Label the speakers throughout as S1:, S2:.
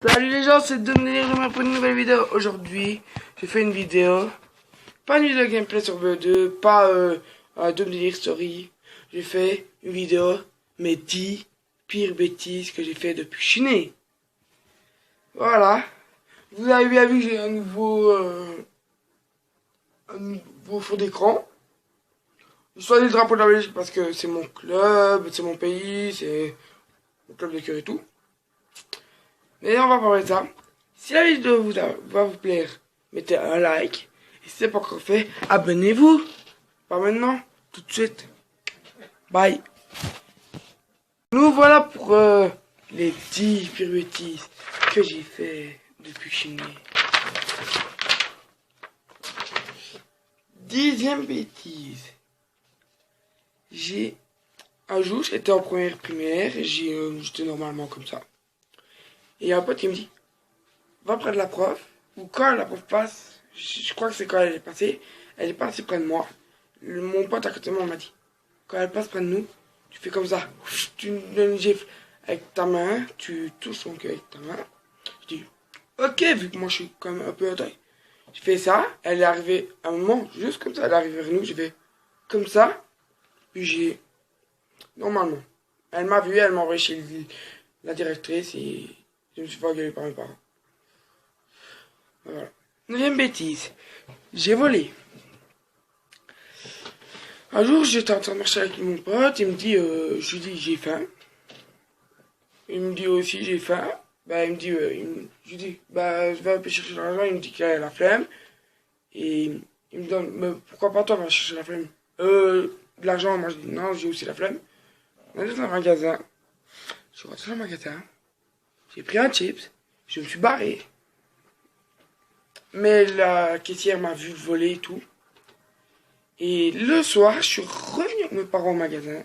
S1: Salut les gens, c'est Dominique pour une nouvelle vidéo. Aujourd'hui, j'ai fait une vidéo, pas une vidéo gameplay sur BE2, pas Dominique Story. J'ai fait une vidéo, mes 10 pires bêtises que j'ai fait depuis que je suis né. Voilà. Vous avez bien vu, j'ai un nouveau fond d'écran. Je choisis le drapeau de la Belgique parce que c'est mon club, c'est mon pays, c'est mon club de cœur et tout. Mais on va parler de ça. Si la vidéo va vous plaire, mettez un like. Et si c'est pas encore fait, abonnez-vous. Pas maintenant, tout de suite. Bye. Nous voilà pour les 10 pires bêtises que j'ai fait depuis que je suis né. 10e bêtise. Un jour, j'étais en première primaire, j'étais normalement comme ça. Et il y a un pote qui me dit, va près de la prof, ou quand la prof passe, je crois que c'est quand elle est passée près de moi. Mon pote à côté de moi m'a dit, quand elle passe près de nous, tu fais comme ça, tu donnes une gifle avec ta main, tu touches son cœur avec ta main. Je dis, ok, vu que moi je suis quand même un peu à taille. Je fais ça, elle est arrivée à un moment, juste comme ça, elle est arrivée vers nous, j'ai fait comme ça, puis normalement, elle m'a vu, elle m'a envoyé chez la directrice et je me suis fait engueuler par mes parents. Voilà. 9e bêtise. J'ai volé. Un jour, j'étais en train de marcher avec mon pote, il me dit, je lui dis, j'ai faim. Il me dit aussi, j'ai faim. Bah, il me dit, je lui dis, bah, je vais un peu chercher l'argent, il me dit qu'il a la flemme. Et il me donne, mais pourquoi pas toi, va chercher la flemme? De l'argent, moi je dis, non, j'ai aussi la flemme. On est dans un magasin. Je suis rentré dans le magasin. J'ai pris un chips. Je me suis barré. Mais la caissière m'a vu voler et tout. Et le soir, je suis revenu avec mes parents au magasin.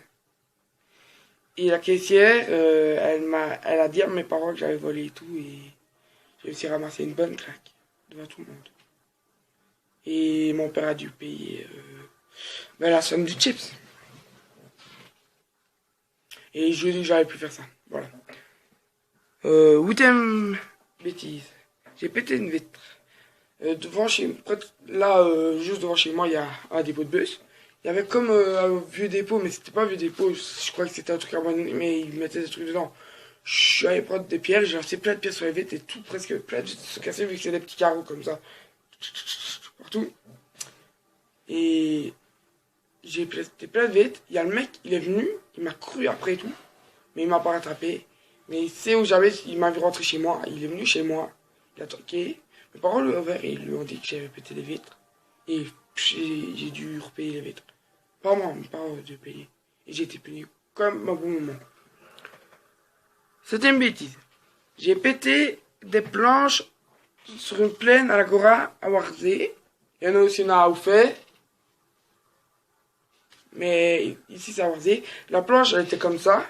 S1: Et la caissière, elle a dit à mes parents que j'avais volé et tout. Et j'ai aussi ramassé une bonne claque devant tout le monde. Et mon père a dû payer la somme du chips. Et je lui ai dit que j'avais pu faire ça. Voilà. 8e bêtise. J'ai pété une vitre. Juste devant chez moi, il y a un dépôt de bus. Il y avait comme un vieux dépôt, mais c'était pas un vieux dépôt. Je crois que c'était un truc abandonné, mais ils mettaient des trucs dedans. Je suis allé prendre des pierres, j'ai lancé plein de pierres sur les vitres et tout, presque plein de vitres se cassaient vu que c'est des petits carreaux comme ça. Partout. Et j'ai pété plein de vitres. Il y a le mec, il est venu, il m'a couru après et tout, mais il m'a pas rattrapé. Mais c'est où j'avais, il m'a vu rentrer chez moi, il est venu chez moi, il a toqué. Mes parents lui ont ouvert et ils lui ont dit que j'avais pété les vitres. Et j'ai dû repayer les vitres. Pas moi, mes parents ont dû payer. Et j'ai été puni comme un bon moment. 7e bêtise. J'ai pété des planches sur une plaine à l'Agora à Warzé. Il y en a aussi à Oufé. Mais ici c'est à Warzé. La planche elle était comme ça.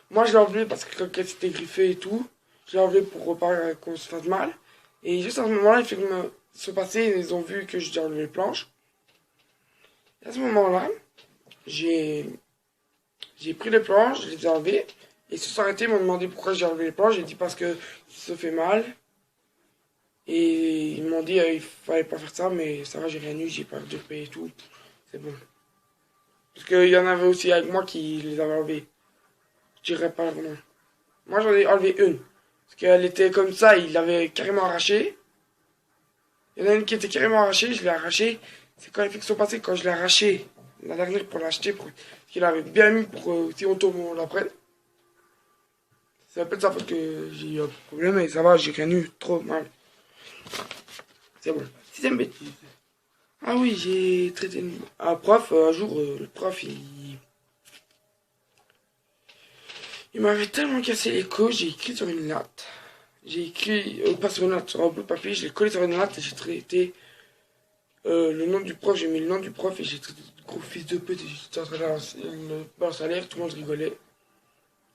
S1: Moi je l'ai enlevée parce que quand elle s'était griffée et tout, je l'ai enlevée pour pas qu'on se fasse mal. Et juste à ce moment-là, les films se passaient, ils ont vu que j'ai enlevé les planches. Et à ce moment-là, j'ai pris les planches, je les ai enlevées. Et ils se sont arrêtés, ils m'ont demandé pourquoi j'ai enlevé les planches. J'ai dit parce que ça fait mal. Et ils m'ont dit il fallait pas faire ça, mais ça va, j'ai rien eu, j'ai pas dû payer et tout. C'est bon. Parce qu'il y en avait aussi avec moi qui les avaient enlevés. Je dirais pas vraiment. Moi j'en ai enlevé une. Parce qu'elle était comme ça, il l'avait carrément arrachée. Il y en a une qui était carrément arrachée, je l'ai arrachée. C'est quand les flics sont passés, quand je l'ai arrachée, la dernière pour l'acheter, parce qu'il avait bien mis pour si on tombe, on la prenne. C'est un peu de sa faute que j'ai eu un problème, mais ça va, j'ai rien eu trop mal. C'est bon. 6e bêtise. Ah oui, j'ai traité un prof, un jour, le prof, il m'avait tellement cassé les couilles, j'ai écrit sur une latte. J'ai écrit, pas sur une latte, sur un bout de papier, je l'ai collé sur une latte et j'ai traité le nom du prof, j'ai mis le nom du prof et j'ai traité de gros fils de pute et j'étais en train de le salaire, tout le monde rigolait.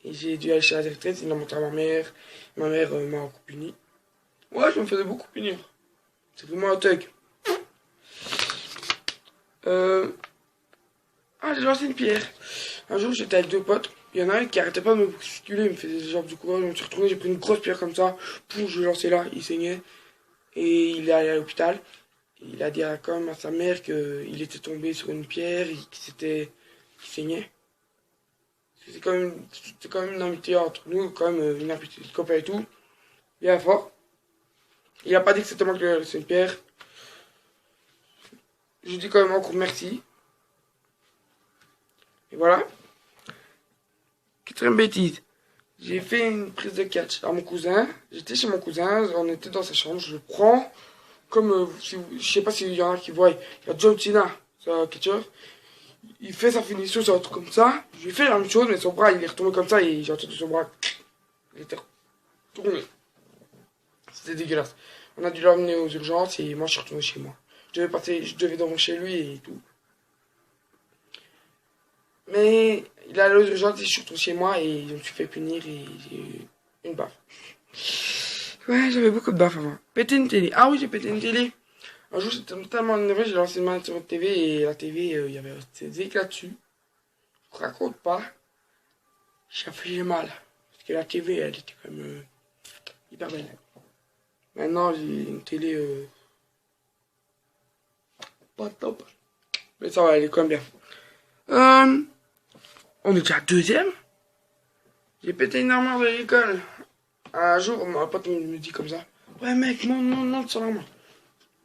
S1: Et j'ai dû aller chez la directrice, il l'a montré à ma mère m'a beaucoup puni. Ouais, je me faisais beaucoup punir. C'est vraiment un thug. J'ai lancé une pierre. Un jour, j'étais avec deux potes. Il y en a un qui arrêtait pas de me bousculer, il me faisait des jambes du courage, je me suis retourné, j'ai pris une grosse pierre comme ça, pour je l'ai lancé là, il saignait, et il est allé à l'hôpital. Il a dit quand même à sa mère qu'il était tombé sur une pierre et qu'il saignait. C'est quand même une amitié entre nous, quand même une amitié de copain et tout, bien fort. Il a pas dit que c'était moi qui lui ai laissé une pierre. Je dis quand même encore merci. Et voilà. Quatrième bêtise. J'ai fait une prise de catch à mon cousin. J'étais chez mon cousin, on était dans sa chambre, je le prends. Comme, je sais pas s'il y en a qui voient, il y a John Cena, c'est un catcheur. Il fait sa finition sur un truc comme ça. Je lui ai fait la même chose, mais son bras il est retombé comme ça et j'ai entendu son bras. Il était retourné. C'était dégueulasse. On a dû l'emmener aux urgences et moi je suis retourné chez moi. Je devais dormir chez lui et tout. Mais il est allé aux urgences et je suis retourné chez moi et je me suis fait punir et j'ai eu une baffe. Ouais, j'avais beaucoup de baffes avant. Péter une télé. Ah oui, j'ai pété une télé. Un jour, j'étais totalement énervé, j'ai lancé une main sur la TV et la TV, il y avait des éclats dessus. Je raconte pas. Ça faisait mal. Parce que la TV, elle était quand même hyper belle. Maintenant, j'ai une télé pas top. Mais ça va, elle est quand même bien. On est déjà à deuxième. J'ai pété une armoire de l'école. Un jour, mon pote me dit comme ça. Ouais mec, monte sur l'armoire.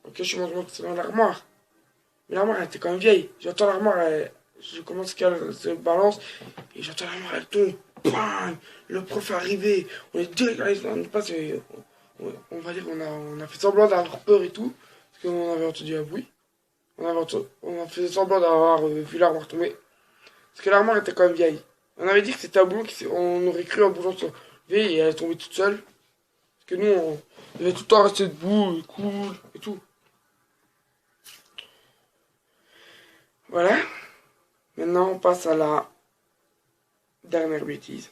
S1: Ok, je suis monté sur l'armoire. Mais l'armoire, elle était quand même vieille. J'entends l'armoire, je commence qu'elle se balance. Et j'entends l'armoire, elle tombe. Bam, le prof est arrivé. On est deux, on est passé. On va dire, on a fait semblant d'avoir peur et tout. Parce qu'on avait entendu un bruit. On a fait semblant d'avoir vu l'armoire tomber. Parce que l'armoire était quand même vieille. On avait dit que c'était un boulon on aurait cru un boulon se lever et elle est tombée toute seule. Parce que nous, on devait tout le temps rester debout, et cool et tout. Voilà. Maintenant, on passe à la dernière bêtise.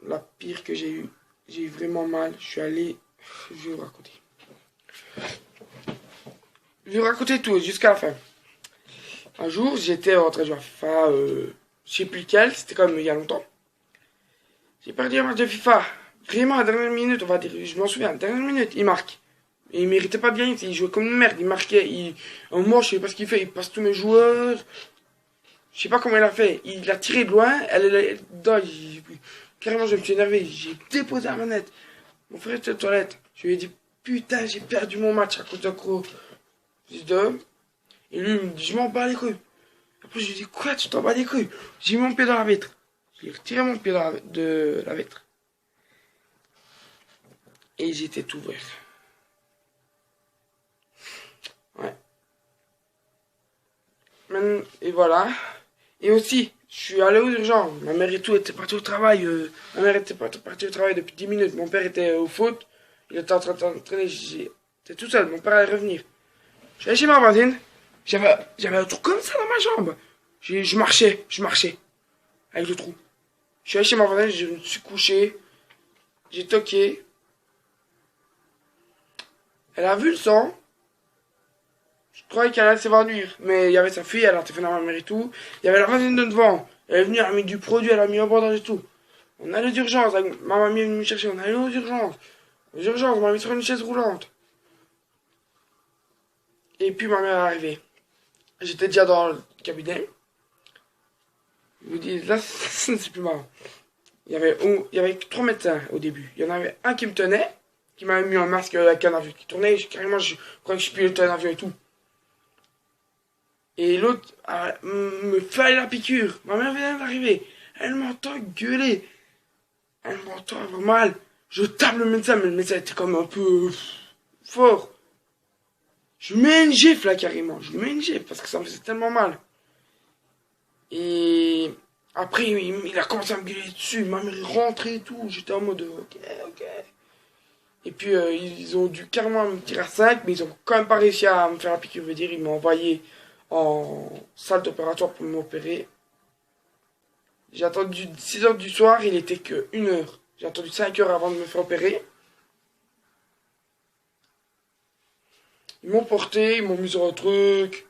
S1: La pire que j'ai eue. J'ai eu vraiment mal. Je suis allé... Je vais vous raconter. Je vais vous raconter tout jusqu'à la fin. Un jour, j'étais en train de jouer à FIFA. Je sais plus lequel. C'était quand même il y a longtemps. J'ai perdu un match de FIFA. Vraiment, à la dernière minute, on va dire. Je m'en souviens. À la dernière minute, il marque. Et il méritait pas de gagner. Il jouait comme une merde. Il marquait. Moi, je sais pas ce qu'il fait. Il passe tous mes joueurs. Je sais pas comment il a fait. Il a tiré de loin. Elle est dedans. Carrément, je me suis énervé. J'ai déposé la manette. Mon frère était aux toilettes. Je lui ai dit, putain, j'ai perdu mon match à cause d'un gros. Et lui, il me dit, je m'en bats les couilles. Après, je lui ai dit, quoi, tu t'en bats les couilles? J'ai mis mon pied dans la vitre. J'ai retiré mon pied de la vitre. Et j'étais tout vert. Ouais. Et voilà. Et aussi, je suis allé aux urgences. Ma mère et tout était partie au travail. Ma mère était partie au travail depuis 10 minutes. Mon père était au foot. Il était en train de s'entraîner. J'étais tout seul. Mon père allait revenir. Je suis allé chez ma voisine. J'avais un trou comme ça dans ma jambe. Je marchais. Avec le trou. Je suis allé chez ma voisine. Je me suis couché. J'ai toqué. Elle a vu le sang. Je croyais qu'elle allait s'évanouir. Mais il y avait sa fille, elle a téléphoné à ma mère et tout. Il y avait la voisine de devant. Elle est venue, elle a mis du produit, elle a mis un bandage et tout. On allait aux urgences. Ma mamie est venue me chercher. On allait aux urgences. Aux urgences, on m'a mis sur une chaise roulante. Et puis ma mère est arrivée. J'étais déjà dans le cabinet. Je vous dis, là, c'est plus marrant. Il y avait 3 médecins au début. Il y en avait un qui me tenait, qui m'avait mis un masque avec un avion qui tournait. Carrément, je croyais que je pilotais un avion et tout. Et l'autre me fait la piqûre. Ma mère vient d'arriver. Elle m'entend gueuler. Elle m'entend avoir mal. Je tape le médecin, mais le médecin était comme un peu fort. Je lui mets une gifle là carrément. Je lui mets une gifle parce que ça me faisait tellement mal. Et après, il a commencé à me gueuler dessus. Ma mère est rentrée et tout. J'étais en mode ok. Et puis ils ont dû carrément me tirer à 5, mais ils ont quand même pas réussi à me faire la piqûre. Je veux dire, ils m'ont envoyé en salle d'opératoire pour m'opérer. J'ai attendu 6h du soir, il était que 1h. J'ai attendu 5 heures avant de me faire opérer. Ils m'ont porté, ils m'ont mis sur un truc.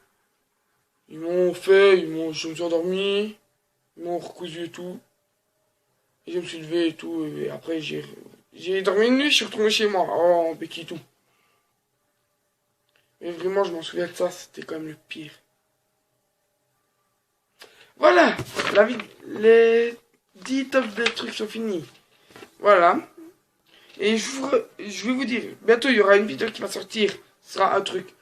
S1: Je me suis endormi. Ils m'ont recousu et tout. Et je me suis levé et tout. Et après, j'ai dormi une nuit, je suis retourné chez moi. Oh, en béquille tout. Mais vraiment, je m'en souviens de ça, c'était quand même le pire. Voilà, les 10 top de trucs sont finis. Voilà. Et je vais vous dire, bientôt il y aura une vidéo qui va sortir. Ce sera un truc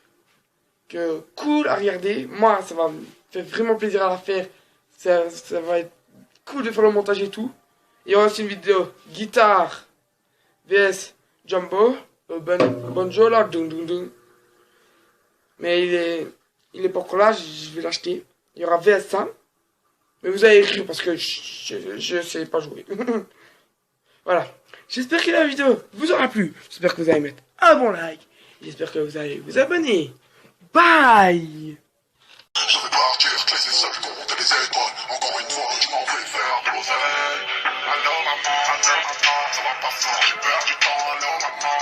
S1: cool à regarder. Moi, ça va me faire vraiment plaisir à la faire. Ça va être cool de faire le montage et tout. Il y aura aussi une vidéo guitare vs Jumbo. Bonjour là, dung dung dung. Mais il est pas encore là, je vais l'acheter. Il y aura vs ça. Mais vous allez rire parce que je sais pas jouer. Voilà. J'espère que la vidéo vous aura plu. J'espère que vous allez mettre un bon like. J'espère que vous allez vous abonner. Bye.
S2: Je vais partir, te laisser seul compter les étoiles. Encore une fois, je m'en vais faire de l'oseille. Allô maman, ça va pas fort, j'ai perdu du temps. Allô maman,